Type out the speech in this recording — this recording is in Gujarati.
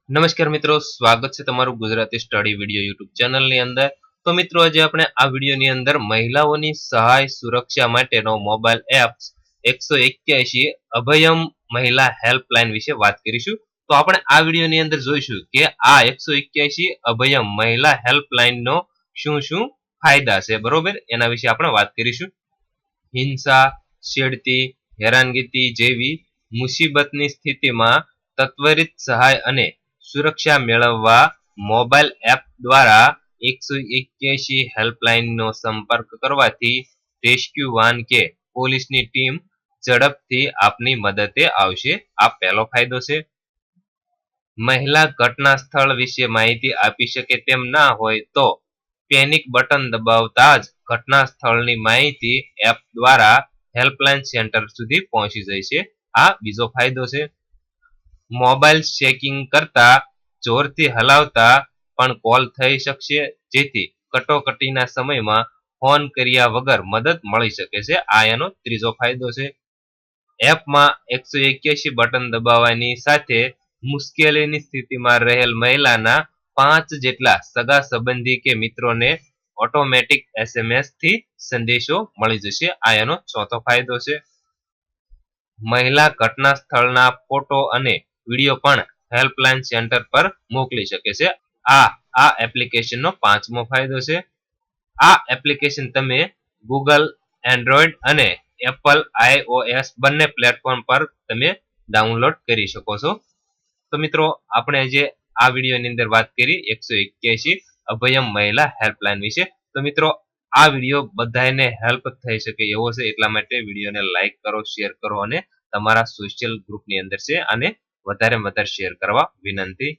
નમસ્કાર મિત્રો, સ્વાગત છે તમારું ગુજરાતી સ્ટડી વિડિયો યુટ્યુબ ચેનલની અંદર. તો મિત્રો, આજે આપણે આ વિડિયોની અંદર મહિલાઓની સહાય સુરક્ષા માટેનો મોબાઈલ એપ્સ 181 અભયમ મહિલા હેલ્પલાઇન વિશે વાત કરીશું. તો આપણે આ વિડિયોની અંદર જોઈશું કે આ 181 અભયમ મહિલા હેલ્પલાઇનનો શું શું ફાયદા છે, બરોબર? એના વિશે આપણે વાત કરીશું. હિંસા, છેડતી, હેરાનગતિ જેવી મુસીબતની સ્થિતિમાં ત્વરિત સહાય અને સુરક્ષા મેળવવા મોબાઈલ એપ દ્વારા 181 હેલ્પલાઇનનો સંપર્ક કરવાથી રેસ્ક્યુ વાન કે પોલીસની ટીમ ઝડપથી આપની મદદે આવશે. આ પહેલો ફાયદો છે. મહિલા ઘટના સ્થળ વિશે માહિતી આપી શકે તેમ ના હોય તો પેનિક બટન દબાવતા જ ઘટના સ્થળની માહિતી એપ દ્વારા હેલ્પલાઇન સેન્ટર સુધી પહોંચી જાય છે. આ બીજો ફાયદો છે. મોબાઈલ ચેકિંગ કરતા જોરથી હલાવતા પણ કોલ થઈ શકશે, જેથી કટોકટીના સમયમાં ફોન કર્યા વગર મદદ મળી શકે છે. આ એનો ત્રીજો ફાયદો છે. એપમાં 181 બટન દબાવવાની સાથે મુશ્કેલીની સ્થિતિમાં રહેલ મહિલાના 5 જેટલા સગા સંબંધી કે મિત્રોને ઓટોમેટિક SMS થી સંદેશો મળી જશે. આ એનો ચોથો ફાયદો છે. મહિલા ઘટના સ્થળના ફોટો અને વિડીયો પણ હેલ્પલાઇન સેન્ટર પર મોકલી શકે છે. આ એપ્લિકેશનનો પાંચમો ફાયદો છે. આ એપ્લિકેશન તમે ગૂગલ એન્ડ્રોઈડ અને એપલ iOS બંને પ્લેટફોર્મ પર તમે ડાઉનલોડ કરી શકો છો. તો મિત્રો, આપણે જે આ વિડીયોની અંદર વાત કરી 181 અભયમ મહિલા હેલ્પલાઇન વિશે. તો મિત્રો, આ વિડીયો બધાને હેલ્પ થઈ શકે એવો છે, એટલા માટે વિડીયોને લાઈક કરો, શેર કરો અને તમારા સોશિયલ ગ્રુપની અંદર છે અને વધારે શેર કરવા વિનંતી.